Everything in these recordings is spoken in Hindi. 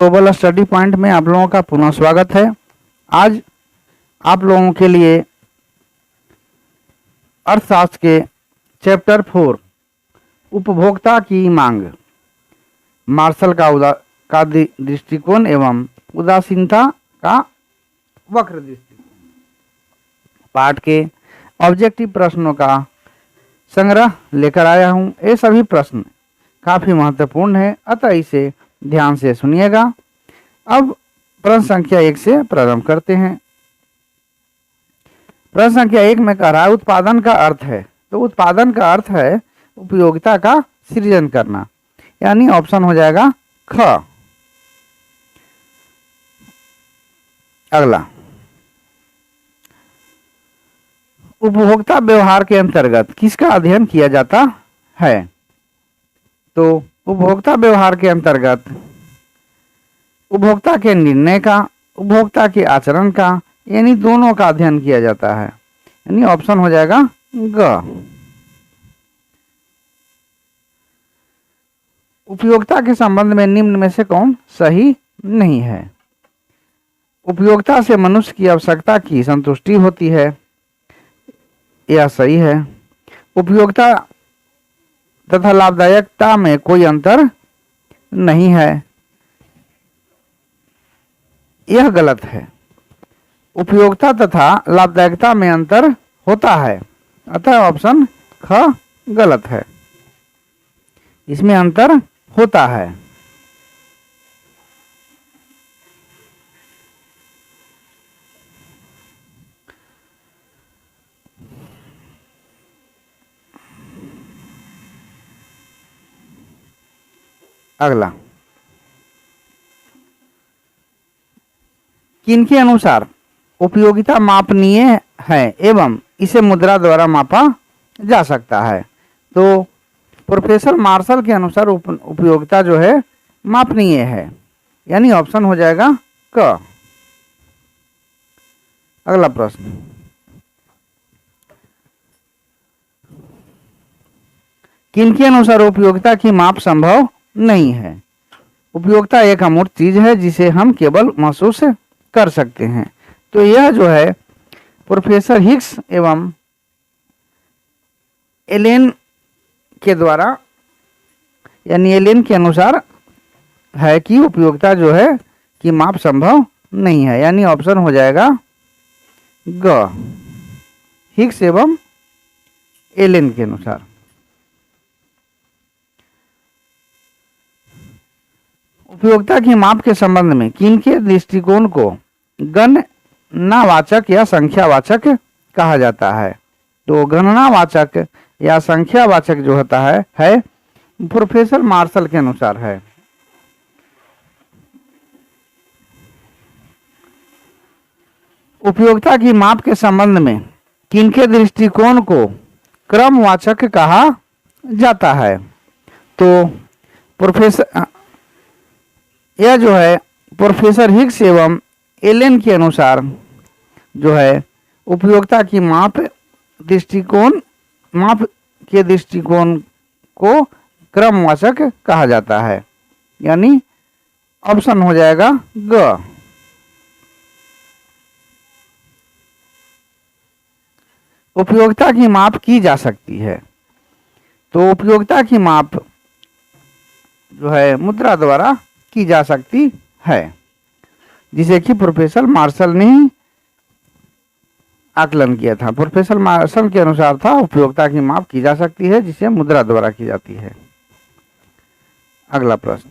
ग्लोबल स्टडी पॉइंट में आप लोगों का पुनः स्वागत है। आज आप लोगों के लिए अर्थशास्त्र के चैप्टर 4 उपभोक्ता की मांग, मार्शल का दृष्टिकोण एवं उदासीनता का वक्र दृष्टिकोण पाठ के ऑब्जेक्टिव प्रश्नों का संग्रह लेकर आया हूं। ये सभी प्रश्न काफी महत्वपूर्ण है, अतः इसे ध्यान से सुनिएगा। अब प्रश्न संख्या 1 से प्रारंभ करते हैं। प्रश्न संख्या 1 में कह रहा है उत्पादन का अर्थ है, तो उत्पादन का अर्थ है उपयोगिता का सृजन करना, यानी ऑप्शन हो जाएगा ख। अगला, उपभोक्ता व्यवहार के अंतर्गत किसका अध्ययन किया जाता है? तो उपभोक्ता व्यवहार के अंतर्गत उपभोक्ता के निर्णय का, उपभोक्ता के आचरण का, यानी दोनों का अध्ययन किया जाता है, यानी ऑप्शन हो जाएगा ग। उपयोगिता के संबंध में निम्न में से कौन सही नहीं है? उपयोगिता से मनुष्य की आवश्यकता की संतुष्टि होती है, यह सही है। उपयोगिता तथा लाभदायकता में कोई अंतर नहीं है, यह गलत है। उपयोगिता तथा लाभदायकता में अंतर होता है, अतः ऑप्शन ख गलत है, इसमें अंतर होता है। अगला, किनके अनुसार उपयोगिता मापनीय है एवं इसे मुद्रा द्वारा मापा जा सकता है? तो प्रोफेसर मार्शल के अनुसार उपयोगिता जो है मापनीय है, यानी ऑप्शन हो जाएगा क। अगला प्रश्न, किनके अनुसार उपयोगिता की माप संभव नहीं है? उपयोगिता एक अमूर्त चीज है जिसे हम केवल महसूस कर सकते हैं। तो यह जो है प्रोफेसर हिग्स एवं एलेन के द्वारा, यानी एलेन के अनुसार है कि उपयोगिता जो है कि माप संभव नहीं है, यानी ऑप्शन हो जाएगा ग, हिग्स एवं एलेन के अनुसार। उपयोगिता की माप के संबंध में किनके दृष्टिकोण को गणनावाचक या संख्यावाचक कहा जाता है? तो गणनावाचक या संख्यावाचक जो होता है प्रोफेसर मार्शल के अनुसार है। उपयोगिता की माप के संबंध में किनके दृष्टिकोण को क्रमवाचक कहा जाता है? तो प्रोफेसर यह जो है प्रोफेसर हिग्स एवं एलेन के अनुसार जो है उपयोगिता की माप के दृष्टिकोण को क्रमवाचक कहा जाता है, यानी ऑप्शन हो जाएगा ग। उपयोगिता की माप की जा सकती है, तो उपयोगिता की माप जो है मुद्रा द्वारा की जा सकती है, जिसे कि प्रोफेसर मार्शल ने ही आकलन किया था। प्रोफेसर मार्शल के अनुसार था उपयोगिता की माप की जा सकती है जिसे मुद्रा द्वारा की जाती है। अगला प्रश्न,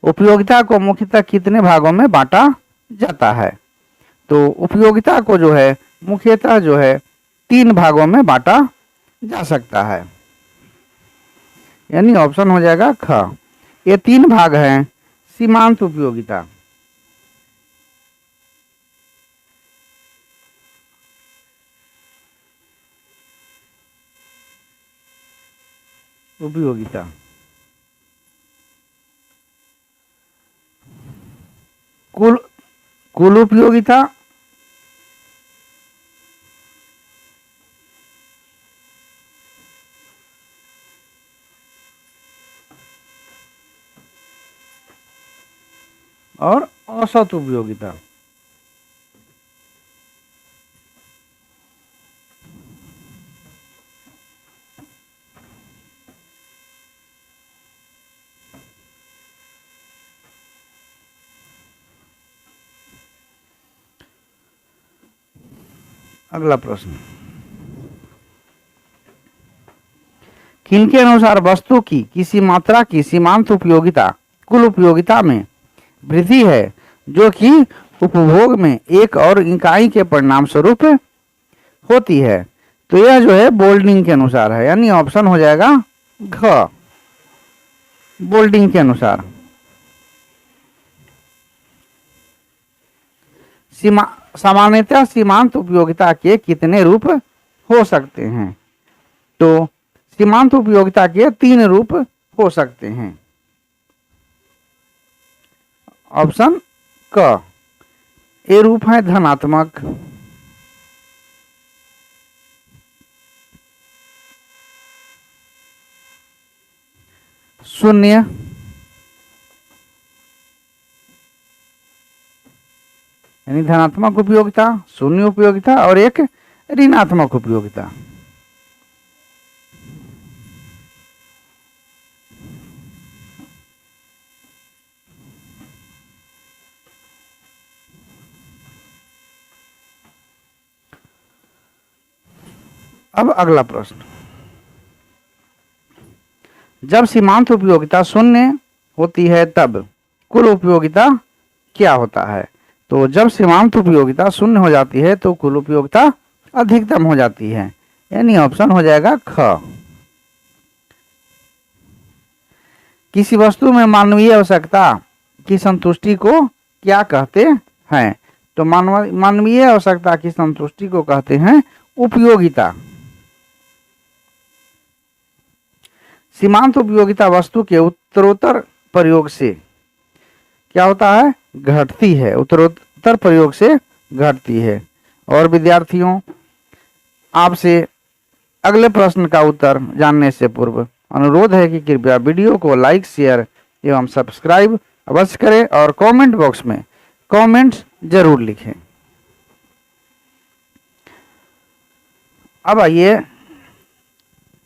उपयोगिता को मुख्यतः कितने भागों में बांटा जाता है? तो उपयोगिता को जो है मुख्यतः जो है 3 भागों में बांटा जा सकता है, यानी ऑप्शन हो जाएगा ख। ये 3 भाग हैं। सीमांत उपयोगिता, कुल उपयोगिता, और औसत उपयोगिता। अगला प्रश्न, किनके अनुसार वस्तु की किसी मात्रा की सीमांत उपयोगिता कुल उपयोगिता में वृद्धि है जो कि उपभोग में एक और इकाई के परिणाम स्वरूप होती है। तो यह जो है बोल्डिंग के अनुसार है, यानी ऑप्शन हो जाएगा घ, बोल्डिंग के अनुसार। सामान्यतः सीमांत उपयोगिता के कितने रूप हो सकते हैं? तो सीमांत उपयोगिता के 3 रूप हो सकते हैं। ऑप्शन क, ए रूप है धनात्मक, शून्य, यानी धनात्मक उपयोगिता, शून्य उपयोगिता, और एक ऋणात्मक उपयोगिता। अब अगला प्रश्न, जब सीमांत उपयोगिता शून्य होती है तब कुल उपयोगिता क्या होता है? तो जब सीमांत उपयोगिता शून्य हो जाती है तो कुल उपयोगिता अधिकतम हो जाती है, यानी ऑप्शन हो जाएगा ख। किसी वस्तु में मानवीय आवश्यकता की संतुष्टि को क्या कहते हैं? तो मानवीय आवश्यकता की संतुष्टि को कहते हैं उपयोगिता। सीमांत उपयोगिता वस्तु के उत्तरोत्तर प्रयोग से क्या होता है? घटती है, उत्तरोत्तर प्रयोग से घटती है। और विद्यार्थियों, आपसे अगले प्रश्न का उत्तर जानने से पूर्व अनुरोध है कि कृपया वीडियो को लाइक, शेयर एवं सब्सक्राइब अवश्य करें और कमेंट बॉक्स में कमेंट्स जरूर लिखें। अब आइए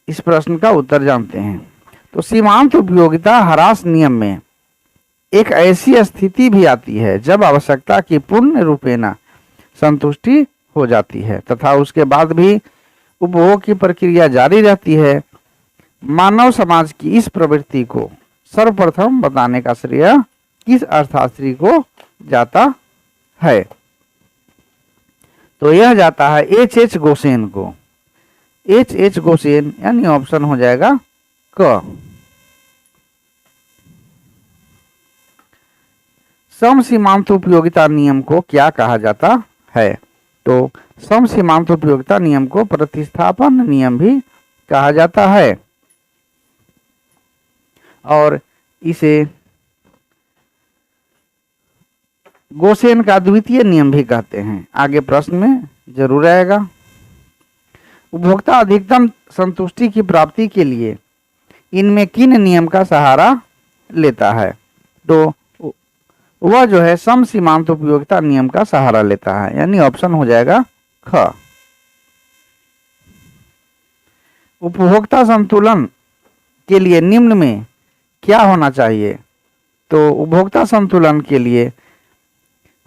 इस प्रश्न का उत्तर जानते हैं। तो सीमांत उपयोगिता ह्रास नियम में एक ऐसी स्थिति भी आती है जब आवश्यकता की पूर्ण रूपेण संतुष्टि हो जाती है तथा उसके बाद भी उपभोग की प्रक्रिया जारी रहती है। मानव समाज की इस प्रवृत्ति को सर्वप्रथम बताने का श्रेय किस अर्थशास्त्री को जाता है? तो यह जाता है H.H. गोसेन को, H.H. गोसेन, यानी ऑप्शन हो जाएगा क। समसीमांत उपयोगिता नियम को क्या कहा जाता है? तो समसीमांत उपयोगिता नियम को प्रतिस्थापन नियम भी कहा जाता है और इसे गोसेन का द्वितीय नियम भी कहते हैं। आगे प्रश्न में जरूर आएगा। उपभोक्ता अधिकतम संतुष्टि की प्राप्ति के लिए इनमें किन नियम का सहारा लेता है? तो वह जो है समसीमांत उपयोगिता नियम का सहारा लेता है, यानी ऑप्शन हो जाएगा ख। उपभोक्ता संतुलन के लिए निम्न में क्या होना चाहिए? तो उपभोक्ता संतुलन के लिए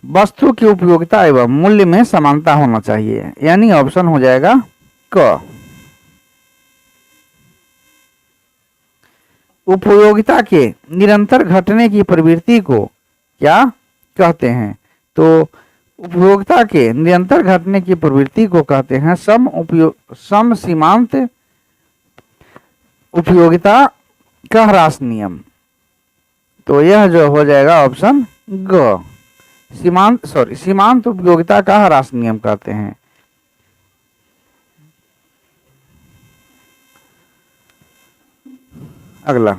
वस्तु की उपयोगिता एवं मूल्य में समानता होना चाहिए, यानी ऑप्शन हो जाएगा क। उपयोगिता के निरंतर घटने की प्रवृत्ति को क्या कहते हैं? तो उपयोगिता के निरंतर घटने की प्रवृत्ति को कहते हैं सम सीमांत उपयोगिता का ह्रास नियम। तो यह जो हो जाएगा ऑप्शन ग, सीमांत उपयोगिता का ह्रास नियम कहते हैं। अगला,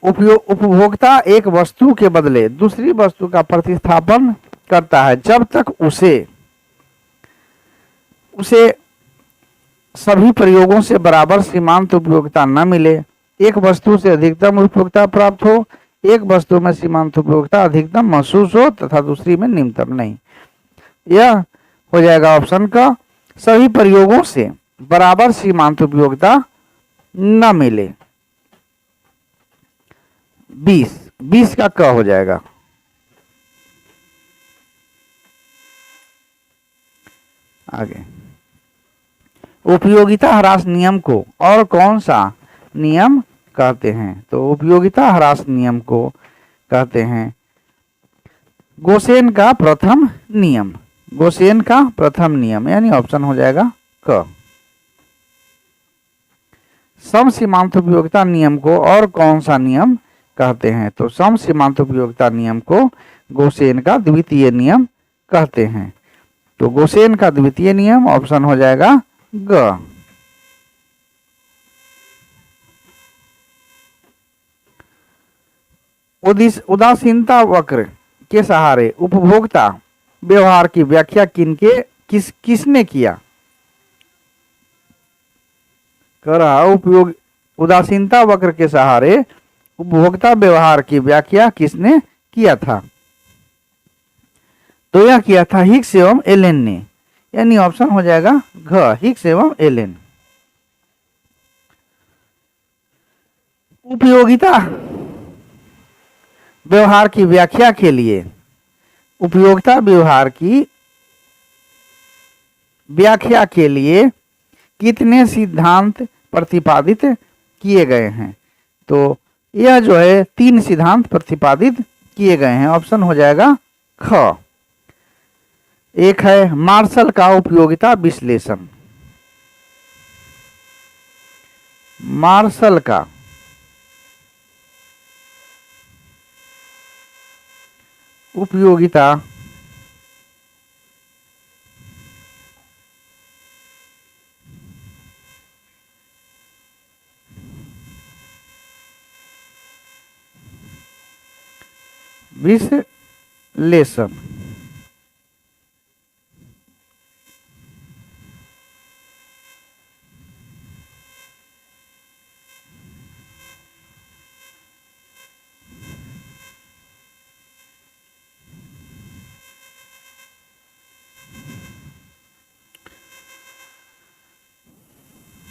उपभोक्ता एक वस्तु के बदले दूसरी वस्तु का प्रतिस्थापन करता है जब तक उसे सभी प्रयोगों से बराबर सीमांत उपयोगिता न मिले। एक वस्तु से अधिकतम उपयोगिता प्राप्त हो, एक वस्तु में सीमांत उपयोगिता अधिकतम महसूस हो तथा दूसरी में निम्नतम नहीं। यह हो जाएगा ऑप्शन का, सभी प्रयोगों से बराबर सीमांत उपयोगिता न मिले। 20 का क हो जाएगा। आगे, उपयोगिता ह्रास नियम को और कौन सा नियम कहते हैं? तो उपयोगिता ह्रास नियम को कहते हैं गोसेन का प्रथम नियम। गोसेन का प्रथम नियम यानी ऑप्शन हो जाएगा क। सम सीमांत उपयोगिता नियम को और कौन सा नियम कहते हैं? तो सम सीमांत उपयोगिता नियम को गोसेन का द्वितीय नियम कहते हैं। तो गोसेन का द्वितीय नियम ऑप्शन हो जाएगा ग। उदासीनता वक्र के सहारे उपभोक्ता व्यवहार की व्याख्या किसने किया? कर रहा उपयोग उदासीनता वक्र के सहारे उपभोक्ता व्यवहार की व्याख्या किसने किया था? तो यह किया था हिक्स एवं एलेन ने, यानी ऑप्शन हो जाएगा घ, हिक्स एवं एलेन। उपयोगिता व्यवहार की व्याख्या के लिए उपयोगिता व्यवहार की व्याख्या के लिए कितने सिद्धांत प्रतिपादित किए गए हैं? तो यह जो है 3 सिद्धांत प्रतिपादित किए गए हैं। ऑप्शन हो जाएगा ख। एक है मार्शल का उपयोगिता विश्लेषण। मार्शल का उपयोगिता विश्लेषण।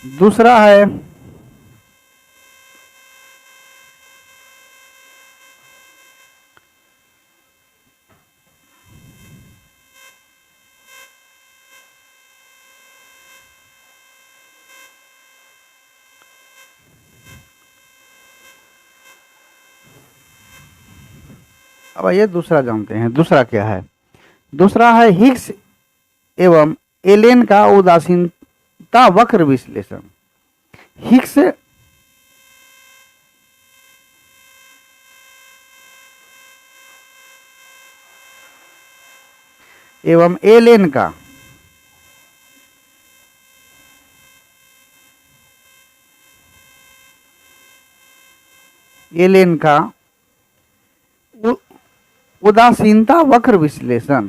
दूसरा है अब ये दूसरा जानते हैं। दूसरा क्या है? दूसरा है हिक्स एवं एलेन का उदासीनता वक्र विश्लेषण। हिक्स एवं एलेन का उदासीनता वक्र विश्लेषण।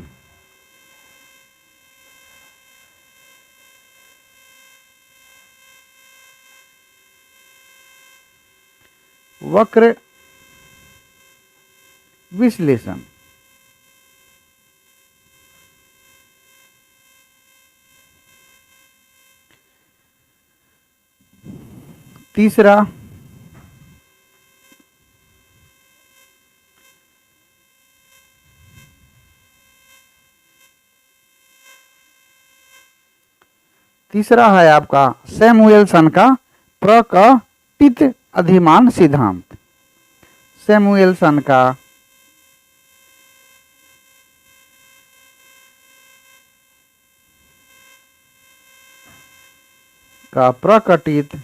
वक्र विश्लेषण तीसरा है आपका सैमुएल्सन का प्रकटित अधिमान सिद्धांत। सैमुएल्सन का प्रकटित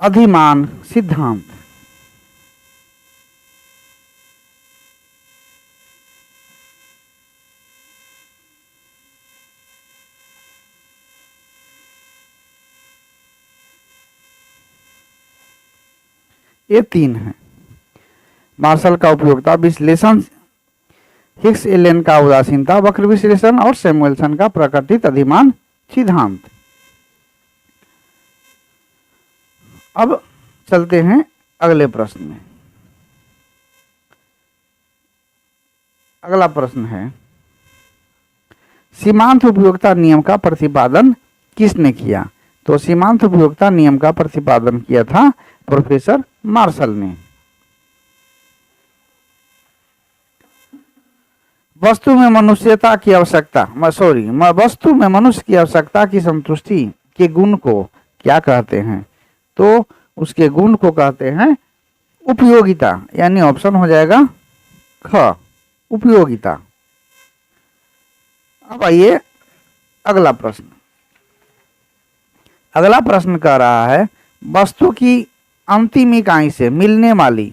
अधिमान सिद्धांत। ये 3 है। मार्शल का उपयोगिता विश्लेषण, हिक्स एलेन का उदासीनता वक्र विश्लेषण और सैमुएल्सन का प्रकटित अधिमान सिद्धांत। अब चलते हैं अगले प्रश्न में। अगला प्रश्न है, सीमांत उपयोगिता नियम का प्रतिपादन किसने किया? तो सीमांत उपयोगिता नियम का प्रतिपादन किया था प्रोफेसर मार्शल ने। वस्तु में मनुष्यता की आवश्यकता वस्तु में मनुष्य की आवश्यकता की संतुष्टि के गुण को क्या कहते हैं? तो उसके गुण को कहते हैं उपयोगिता, यानी ऑप्शन हो जाएगा ख, उपयोगिता। अब आइए अगला प्रश्न। अगला प्रश्न कह रहा है, वस्तु की अंतिम इकाई से मिलने वाली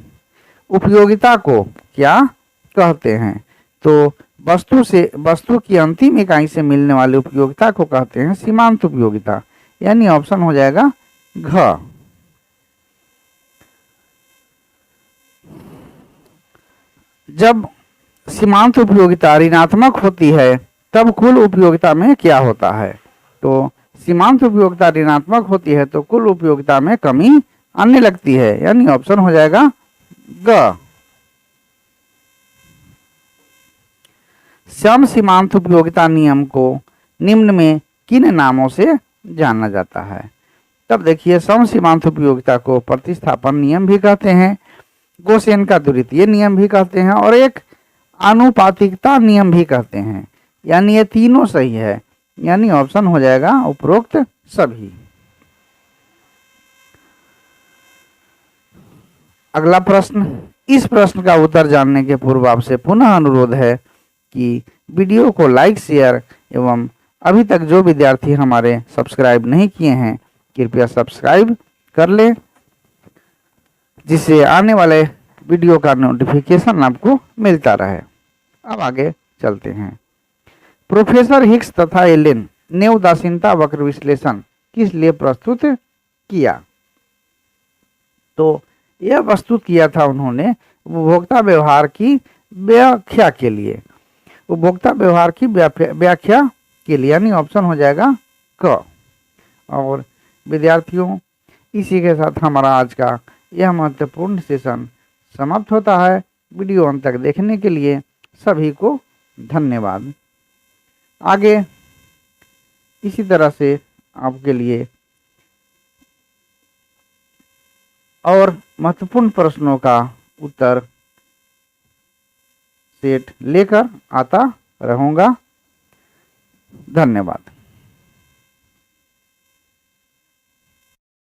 उपयोगिता को क्या कहते हैं? तो वस्तु की अंतिम इकाई से मिलने वाली उपयोगिता को कहते हैं सीमांत उपयोगिता, यानी ऑप्शन हो जाएगा घ। जब सीमांत उपयोगिता ऋणात्मक होती है तब कुल उपयोगिता में क्या होता है? तो सीमांत उपयोगिता ऋणात्मक होती है तो कुल उपयोगिता में कमी आने लगती है, यानी ऑप्शन हो जाएगा ग। सम सीमांत उपयोगिता नियम को निम्न में किन नामों से जाना जाता है? तब देखिए, सम सीमांत उपयोगिता को प्रतिस्थापन नियम भी कहते हैं, गोसेन का द्वितीय नियम भी कहते हैं और एक आनुपातिकता नियम भी कहते हैं, यानी ये तीनों सही है, यानी ऑप्शन हो जाएगा उपरोक्त सभी। अगला प्रश्न। इस प्रश्न का उत्तर जानने के पूर्व आपसे पुनः अनुरोध है कि वीडियो को लाइक, शेयर एवं अभी तक जो विद्यार्थी हमारे सब्सक्राइब नहीं किए हैं कृपया सब्सक्राइब कर लें, जिससे आने वाले वीडियो का नोटिफिकेशन आपको मिलता रहे। अब आगे चलते हैं। प्रोफेसर हिग्स तथा एलेन ने उदासीनता वक्र विश्लेषण किस लिए प्रस्तुत किया? तो यह प्रस्तुत किया था उन्होंने उपभोक्ता व्यवहार की व्याख्या के लिए, उपभोक्ता व्यवहार की व्याख्या के लिए, यानी ऑप्शन हो जाएगा क। और विद्यार्थियों, इसी के साथ हमारा आज का यह महत्वपूर्ण सेशन समाप्त होता है। वीडियो अंत तक देखने के लिए सभी को धन्यवाद। आगे इसी तरह से आपके लिए और महत्वपूर्ण प्रश्नों का उत्तर सेट लेकर आता रहूँगा। धन्यवाद।